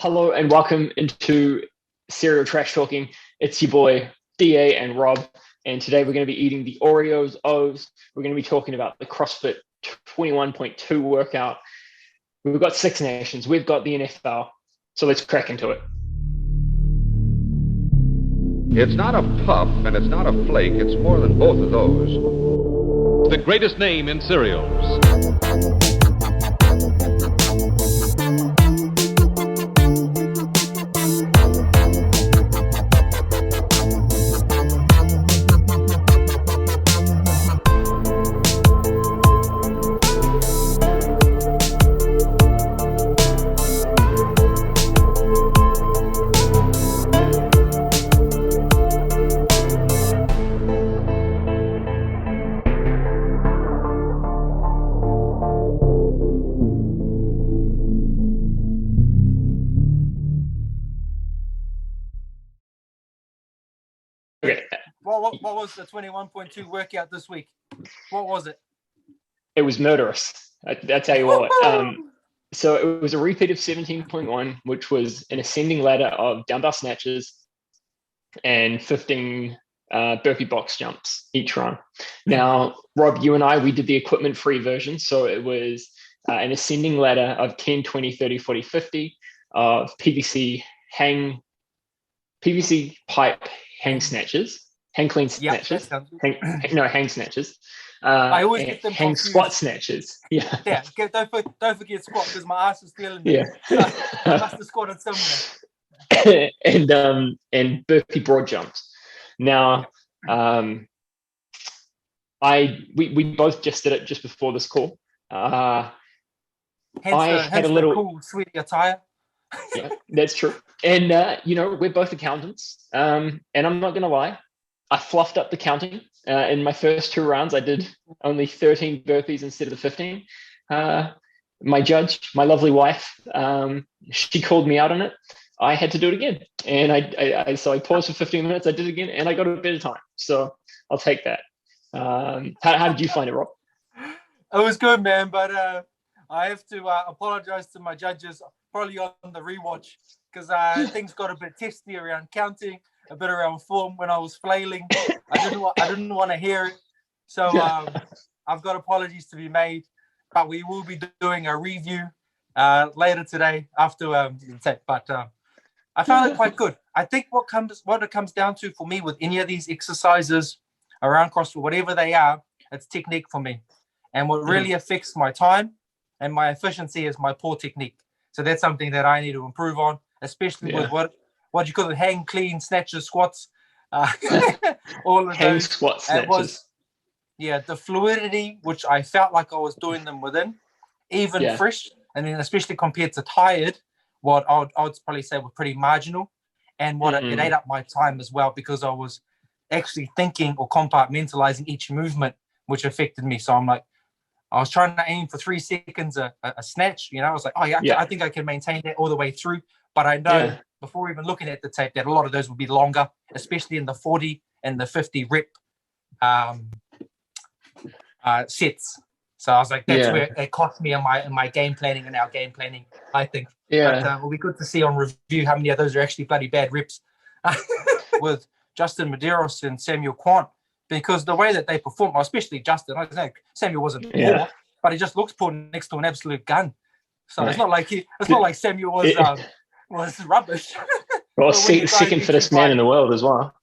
Hello and welcome into Cereal Trash Talking. It's your boy DA and Rob, and today we're going to be eating the Oreos O's. We're going to be talking about the CrossFit 21.2 workout. We've got Six Nations, we've got the NFL, so let's crack into it. It's not a puff and it's not a flake, it's more than both of those. The greatest name in cereals. Okay. What was the 21.2 workout this week? What was it? It was murderous. I tell you what. So it was a repeat of 17.1, which was an ascending ladder of dumbbell snatches and 15 burpee box jumps each run. Now, Rob, you and I, we did the equipment-free version. So it was an ascending ladder of 10, 20, 30, 40, 50 of PVC pipe hang snatches, hang clean snatches, hang snatches. I always get them hang confused. Squat snatches. Yeah. Don't forget squat because my ass is still in there. Yeah. I must have squatted somewhere. and burpee broad jumps. Now, we both just did it just before this call. Hence had a the little cool, sweet attire. Yeah, that's true. And we're both accountants. And I'm not gonna lie, I fluffed up the counting. In my first two rounds, I did only 13 burpees instead of the 15. My judge, my lovely wife, she called me out on it. I had to do it again. And I paused for 15 minutes, I did it again, and I got a better time. So I'll take that. How did you find it, Rob? It was good, man, but I have to apologize to my judges, probably on the rewatch, because things got a bit testy around counting, a bit around form when I was flailing. I didn't want to hear it. So I've got apologies to be made, but we will be doing a review later today after the tape. But I found it quite good. I think what it comes down to for me with any of these exercises around CrossFit, whatever they are, it's technique for me. And what really affects my time and my efficiency is my poor technique. So that's something that I need to improve on, especially with what you call it, hang clean snatches, squats, all of hang those. Squat snatches. It was, the fluidity, which I felt like I was doing them within, even fresh, and then especially compared to tired, what I would probably say were pretty marginal, and what it ate up my time as well, because I was actually thinking or compartmentalizing each movement, which affected me. So I was trying to aim for 3 seconds a snatch. I was like, I think I can maintain that all the way through. But I know before even looking at the tape that a lot of those would be longer, especially in the 40 and the 50 rep sets. So I was like, that's where it cost me in my game planning and our game planning, I think. Yeah. But it'll be good to see on review how many of those are actually bloody bad reps with Justin Medeiros and Samuel Quant. Because the way that they perform, especially Justin, I don't know, Samuel wasn't poor, but he just looks poor next to an absolute gun. So it's not like Samuel was rubbish. Well, second fittest man in the world as well.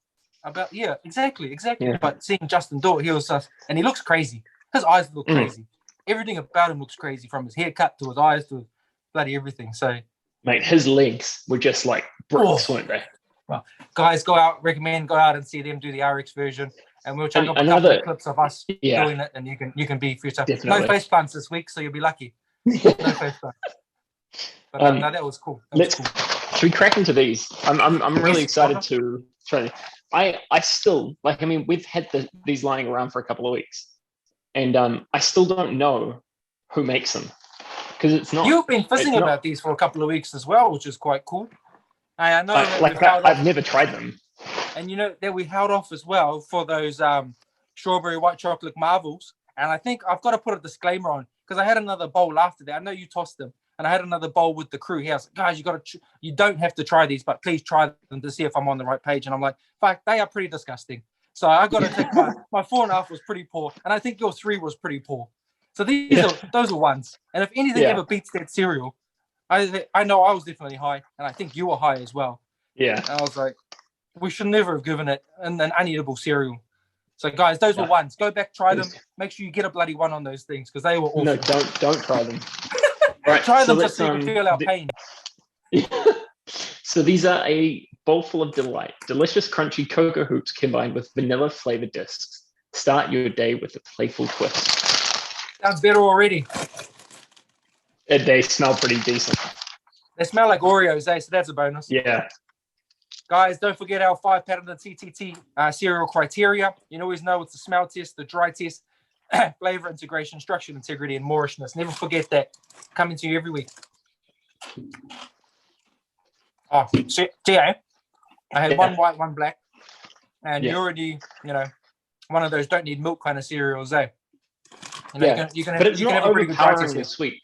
Exactly. Yeah. But seeing Justin do it, he was and he looks crazy. His eyes look crazy. Everything about him looks crazy, from his haircut to his eyes to bloody everything. So, mate, his legs were just like bricks, weren't they? Well, guys, go out and see them do the RX version. And we'll check up a couple of clips of us doing it, and you can be for yourself. Definitely. No face plants this week, so you'll be lucky. No face plants. But no, that was cool. Should we crack into these? I'm really excited to try. I still we've had these lying around for a couple of weeks, and I still don't know who makes them, because it's not. You've been fizzing about these for a couple of weeks as well, which is quite cool. I know. I've never tried them. And that we held off as well for those strawberry white chocolate marvels. And I think I've got to put a disclaimer on, because I had another bowl after that. I know you tossed them, And I had another bowl with the crew here. I was like, guys, you don't have to try these, but please try them to see if I'm on the right page. And I'm like, fuck, they are pretty disgusting. So I got to take my 4.5 was pretty poor, and I think your 3 was pretty poor. So those are ones. And if anything ever beats that cereal, I know I was definitely high, and I think you were high as well. Yeah. And I was like, we should never have given it an uneatable cereal. So guys, those were ones. Go back, try them. Make sure you get a bloody one on those things because they were awful. No, don't try them. Right, try them just so you can feel our pain. So these are a bowl full of delight. Delicious, crunchy cocoa hoops combined with vanilla-flavored discs. Start your day with a playful twist. Sounds better already. They smell pretty decent. They smell like Oreos, so that's a bonus. Yeah. Guys, don't forget our 5 patented TTT cereal criteria. You always know it's the smell test, the dry test, flavor integration, structure integrity, and moorishness. Never forget that. Coming to you every week. Oh, see, I had one white, one black, and you already, one of those don't need milk kind of cereals, eh? You can but it's not have a pretty good dry test. Sweet.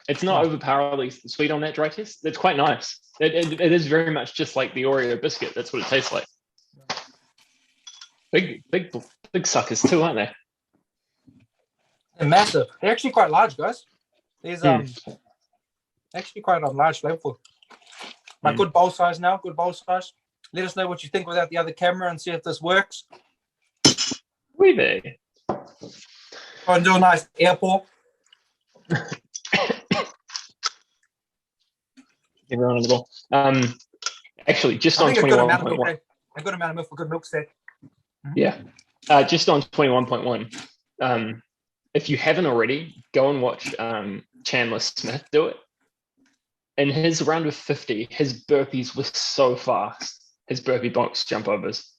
It's not overpoweringly sweet on that dry test. It's quite nice. It is very much just like the Oreo biscuit. That's what it tastes like. Big suckers too, aren't they? They're massive. They're actually quite large, guys. These actually quite large, flavorful. But good bowl size now. Good bowl size. Let us know what you think without the other camera and see if this works. We be. Go and do a nice air pour. Everyone on the ball. Actually, just on 21.1. A good amount of milk for good milk steak. Yeah. Just on 21.1. If you haven't already, go and watch Chandler Smith do it. In his round of 50, his burpees were so fast. His burpee box jump overs.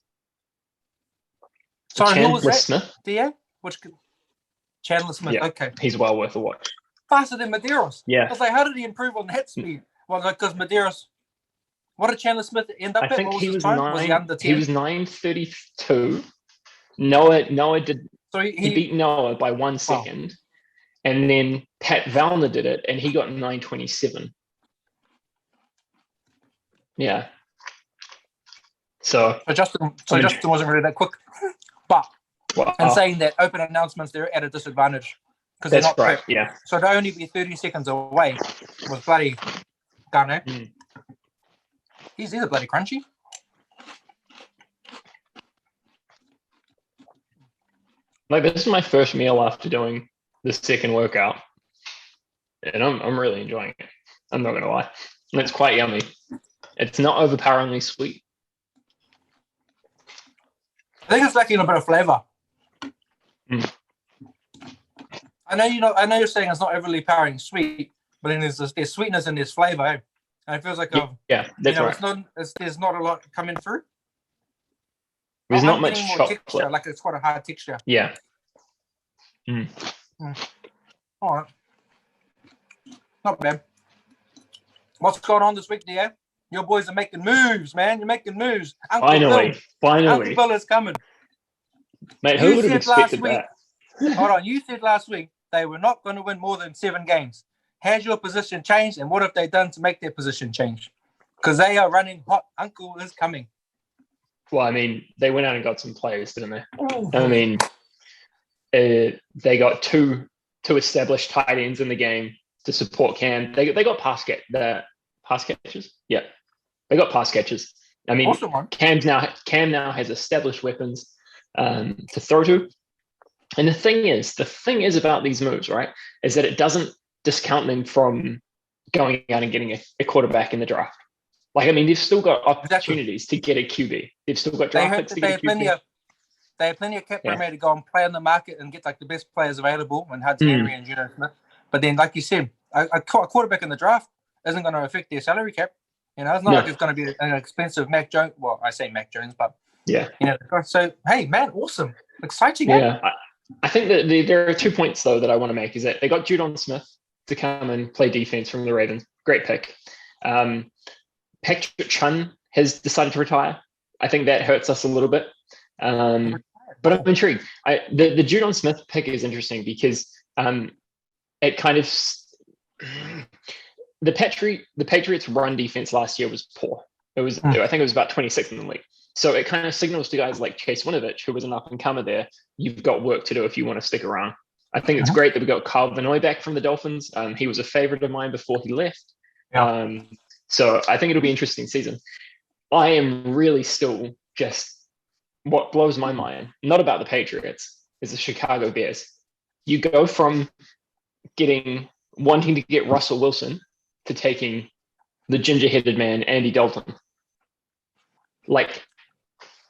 Sorry, Chandler who was that? Smith? Yeah? Chandler Smith, yeah, okay. He's well worth a watch. Faster than Medeiros. Yeah. I was like, how did he improve on that speed? Well, because Medeiros, what did Chandler Smith end up at? I think what he was 9. Was he under 10? He was 9:32. Noah did. So he beat Noah by 1 second, and then Pat Valner did it, and he got 9:27. Yeah. So Justin wasn't really that quick, but and saying that open announcements, they're at a disadvantage because they're not right. prepped. Yeah. So to only be 30 seconds away was bloody done, eh? These are bloody crunchy. Like, this is my first meal after doing the second workout, and I'm really enjoying it. I'm not gonna lie, and it's quite yummy. It's not overpoweringly sweet. I think it's lacking a bit of flavor. I know you're saying it's not overly powering sweet, but then there's sweetness and there's flavor, eh? And it feels like that's right. There's not a lot coming through. There's not much chocolate. Texture, like it's quite a hard texture. Yeah. All right. Not bad. What's going on this week, dear? Your boys are making moves, man. You're making moves. Finally. Uncle Bill is coming. Mate, who would have expected that? Hold on. You said last week they were not going to win more than 7 games. Has your position changed, and what have they done to make their position change? Because they are running hot. Uncle is coming. Well, I mean, they went out and got some players, didn't they? Ooh. I mean, they got two established tight ends in the game to support Cam. They got pass catches. Yeah, they got pass catches. I mean, awesome. Cam now has established weapons to throw to. And the thing is about these moves, right, is that it doesn't discount them from going out and getting a quarterback in the draft. Like, I mean, they've still got opportunities to get a QB. They've still got draft picks to get a QB. They have plenty of cap room to go and play on the market and get like the best players available, and Hudson Henry and Juno Smith. But then, like you said, a quarterback in the draft isn't going to affect their salary cap. You know, it's not like it's going to be an expensive Mac Jones. Well, I say Mac Jones, but So hey, man, awesome, exciting. Yeah, I think that there are 2 points though that I want to make. Is that they got Judon Smith to come and play defense from the Ravens. Great pick. Patrick Chun has decided to retire. I think that hurts us a little bit. But I'm intrigued. The Judon Smith pick is interesting because it kind of the Patriots' run defense last year was poor. It was, I think it was about 26th in the league. So it kind of signals to guys like Chase Winovich, who was an up and comer there, you've got work to do if you want to stick around. I think it's great that we got Kyle Vanoy back from the Dolphins. He was a favorite of mine before he left. So I think it'll be an interesting season. I am really still just, what blows my mind, not about the Patriots, is the Chicago Bears. You go from wanting to get Russell Wilson to taking the ginger-headed man, Andy Dalton. Like,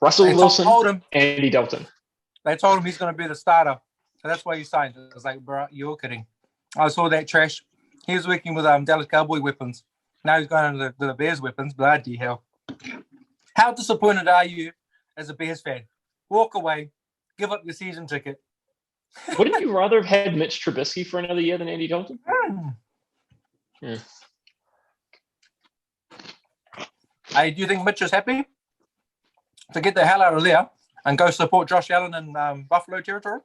Russell Wilson, Andy Dalton. They told him he's going to be the starter. So that's why he signed. I was like, bro, you're kidding. I saw that trash. He was working with Dallas Cowboy weapons. Now he's going to the Bears weapons. Bloody hell. How disappointed are you as a Bears fan? Walk away. Give up your season ticket. Wouldn't you rather have had Mitch Trubisky for another year than Andy Dalton? Yeah. Hey, do you think Mitch is happy to get the hell out of there and go support Josh Allen in Buffalo territory?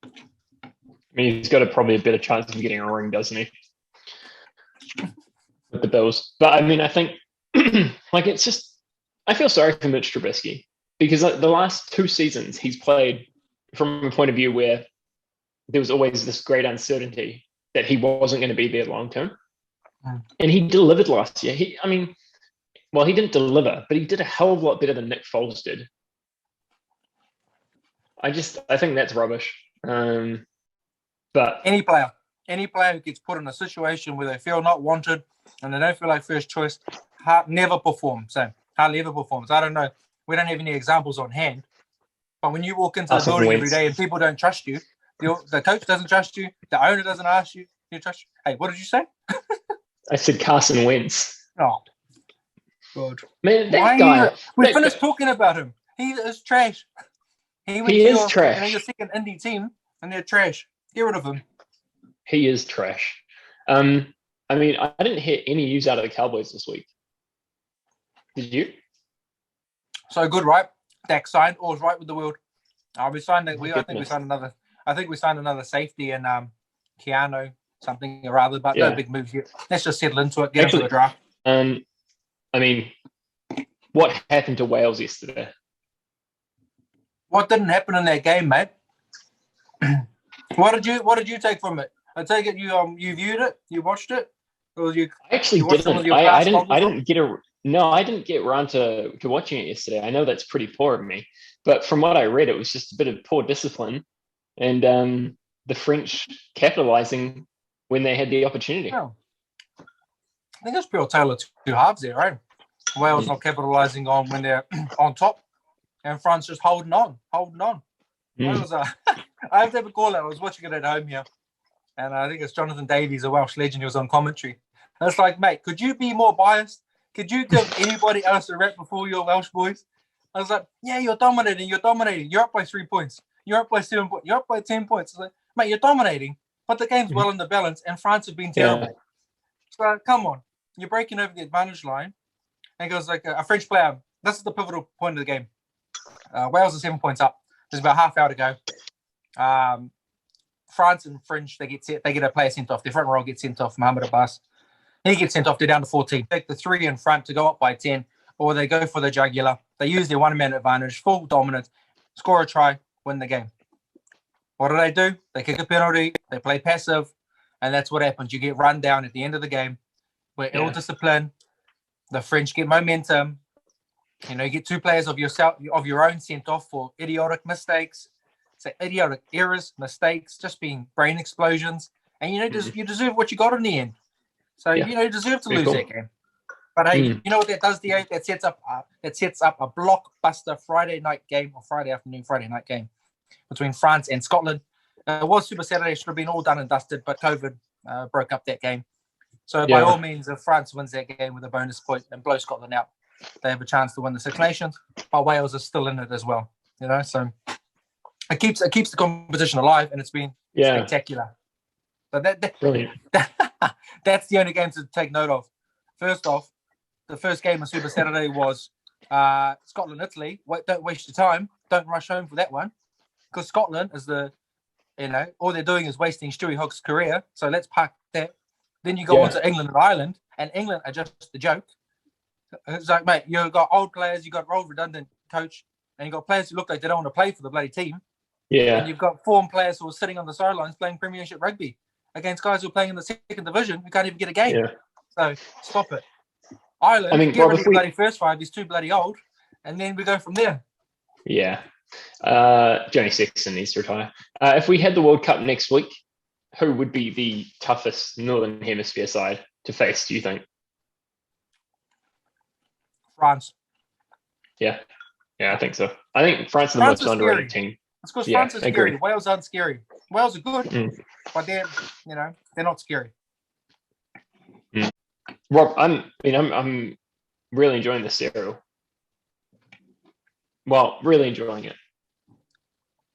I mean, he's got probably a better chance of getting a ring, doesn't he? With the Bills. But I mean, I think, like, it's just, I feel sorry for Mitch Trubisky because the last 2 seasons he's played from a point of view where there was always this great uncertainty that he wasn't going to be there long term. And he delivered last year. He didn't deliver, but he did a hell of a lot better than Nick Foles did. I think that's rubbish. But any player who gets put in a situation where they feel not wanted and they don't feel like first choice, never performs. Hardly ever performs. I don't know. We don't have any examples on hand. But when you walk into the building every day and people don't trust you, the coach doesn't trust you, the owner doesn't ask you, you trust you. Hey, what did you say? I said Carson Wentz. Oh, God. Man, that guy. We finished talking about him. He is trash. He is trash. Your second indie team, and they're trash. Get rid of him. He is trash. I mean, I didn't hear any news out of the Cowboys this week. Did you? So good, right? Dak signed. All's right with the world. We signed. I think we signed another safety and Keanu something or other, but no big moves yet. Let's just settle into it. Get into the draft. I mean, what happened to Wales yesterday? What didn't happen in that game, mate? What did you take from it? I take it you viewed it, you watched it, or you? I actually didn't. I didn't get around to watching it yesterday. I know that's pretty poor of me, but from what I read, it was just a bit of poor discipline, and the French capitalizing when they had the opportunity. Oh. I think it's pure tale of two halves there, right? Wales not capitalizing on when they're on top, and France just holding on. Wales, I have to have a call out. I was watching it at home here, and I think it's Jonathan Davies, a Welsh legend, who was on commentary. And it's like, mate, could you be more biased? Could you give anybody else a rep before your Welsh boys? I was like, yeah, you're dominating. You're up by 3 points. You're up by 7 points. You're up by 10 points. I was like, mate, you're dominating, but the game's well in the balance, and France have been terrible. Yeah. So come on, you're breaking over the advantage line. And it goes like a French player. This is the pivotal point of the game. Wales are 7 points up. There's about half hour to go. France and French, they get a player sent off. Their front row gets sent off. Mohamed Abbas. He gets sent off. They're down to 14. Take the 3 in front to go up by 10, or they go for the jugular. They use their 1 man advantage, full dominance, score a try, win the game. What do? They kick a penalty. They play passive, and that's what happens. You get run down at the end of the game. We're ill discipline. The French get momentum. You get 2 players of your own sent off for idiotic mistakes. So idiotic errors, mistakes, just being brain explosions. And you deserve what you got in the end. So you deserve to lose that game. But hey, you know what that does, DA? That sets up a blockbuster Friday night game or Friday night game between France and Scotland. It was Super Saturday, should have been all done and dusted, but COVID broke up that game. So by all means, if France wins that game with a bonus point and blows Scotland out, they have a chance to win the Six Nations. But Wales is still in it as well. So it keeps the competition alive, and it's been spectacular. So that's the only game to take note of. First off, the first game of Super Saturday was Scotland-Italy. Don't waste your time. Don't rush home for that one, because Scotland is all they're doing is wasting Stewie Hogg's career. So let's park that. Then you go on to England and Ireland, and England are just the joke. It's like, mate, you've got old players, you've got old redundant coach, and you've got players who look like they don't want to play for the bloody team. Yeah. And you've got former players who are sitting on the sidelines playing Premiership rugby against guys who are playing in the second division who can't even get a game. Yeah. So stop it. Ireland, I mean, get Rob, rid of the bloody first five. He's too bloody old. And then we go from there. Yeah. Johnny Sexton needs to retire. If we had the World Cup next week, who would be the toughest Northern Hemisphere side to face, do you think? France. Yeah. Yeah, I think so. I think France is the most underrated team. It's because France is scary. Agree. Wales aren't scary. Wales are good, but they're not scary. Rob, I'm really enjoying this cereal. Well, really enjoying it.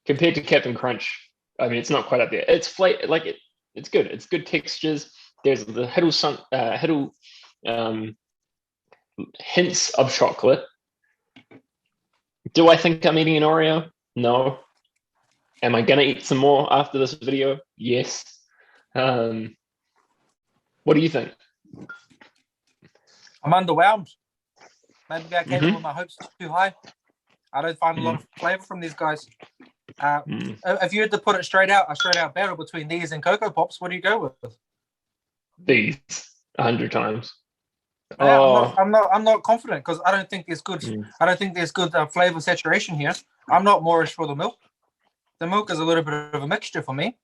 Compared to Captain Crunch, I mean, it's not quite up there. It's it's good. It's good textures. There's the Hiddle hints of chocolate. Do I think I'm eating an Oreo? No. Am I gonna eat some more after this video? Yes. What do you think? I'm underwhelmed. Maybe I came in with my hopes too high. I don't find a lot of flavor from these guys. If you had to put it straight out battle between these and Cocoa Pops, what do you go with? These 100 times. Yeah, I'm not confident because I don't think there's good. I don't think there's good flavor saturation here. I'm not moreish for the milk. The milk is a little bit of a mixture for me.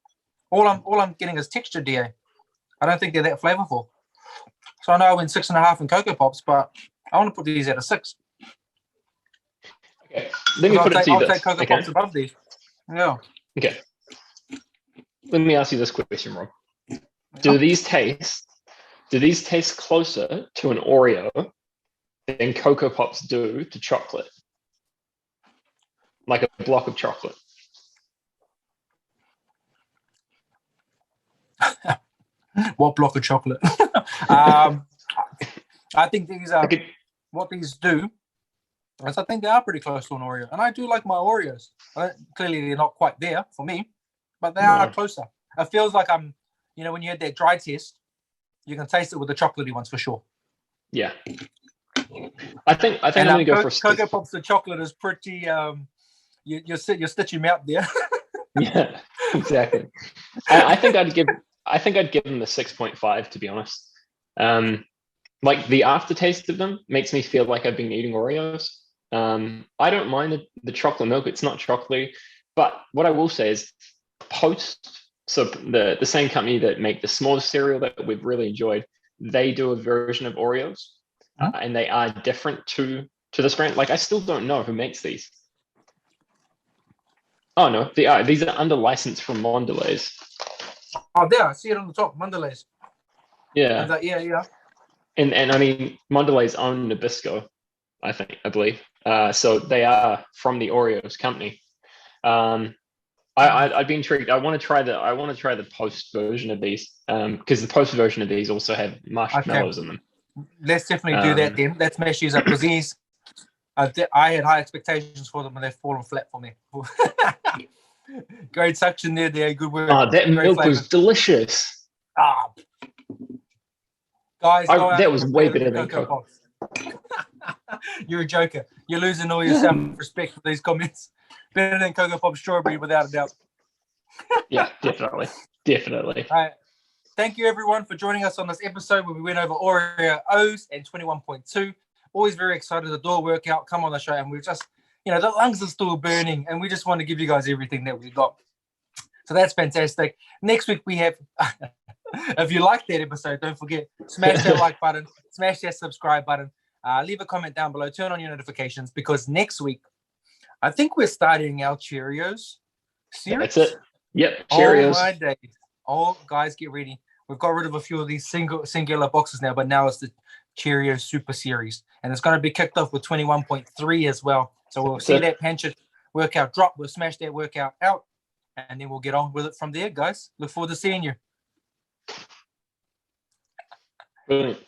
All I'm getting is texture, DA. I don't think they're that flavorful. So I know I went 6.5 in Cocoa Pops, but I want to put these at a 6. Okay, let me put it to you I'll this. take Cocoa Pops above these. Yeah. Okay. Let me ask you this question, Rob. Do these taste closer to an Oreo than Cocoa Pops do to chocolate? Like a block of chocolate. What block of chocolate? I think these are what these do. Is I think they are pretty close to an Oreo, and I do like my Oreos. Clearly, they're not quite there for me, but they are closer. It feels like I'm, when you had that dry test, you can taste it with the chocolatey ones for sure. Yeah, I think I'm going to go for Cocoa Pops. The chocolate is pretty. You're stitching me out there. Yeah, exactly. I think I'd give them the 6.5, to be honest. Like the aftertaste of them makes me feel like I've been eating Oreos. I don't mind the chocolate milk; it's not chocolatey. But what I will say is, so the same company that make the smallest cereal that we've really enjoyed, they do a version of Oreos, and they are different to this brand. Like I still don't know who makes these. Oh no, these are under license from Mondelez. Oh, there, I see it on the top, Mondelez. Yeah. Yeah. And I mean, Mondelez own Nabisco, I believe. So they are from the Oreos company. I'd be intrigued. I want to try the post version of these, because the post version of these also have marshmallows in them. Let's definitely do that then. Let's mash these up because these, I had high expectations for them and they've fallen flat for me. Great suction there, good work. Oh, that milk was delicious. Guys, that was way better than Cocoa Pops. You're a joker. You're losing all your self-respect for these comments. Better than Cocoa Pop strawberry, without a doubt. Yeah, definitely. Definitely. All right. Thank you, everyone, for joining us on this episode where we went over Oreo O's and 21.2. Always very excited. The door workout, come on the show, and we're just, the lungs are still burning, and we just want to give you guys everything that we got. So that's fantastic. Next week we have, if you liked that episode, don't forget, smash that like button, smash that subscribe button, leave a comment down below, turn on your notifications, because next week, I think we're starting our Cheerios series. That's it. Yep, Cheerios. Oh, my days. Oh, guys, get ready. We've got rid of a few of these singular boxes now, but now it's the Cheerios Super Series. And it's going to be kicked off with 21.3 as well. So we'll see that Panchit workout drop. We'll smash that workout out, and then we'll get on with it from there, guys. Look forward to seeing you. Brilliant.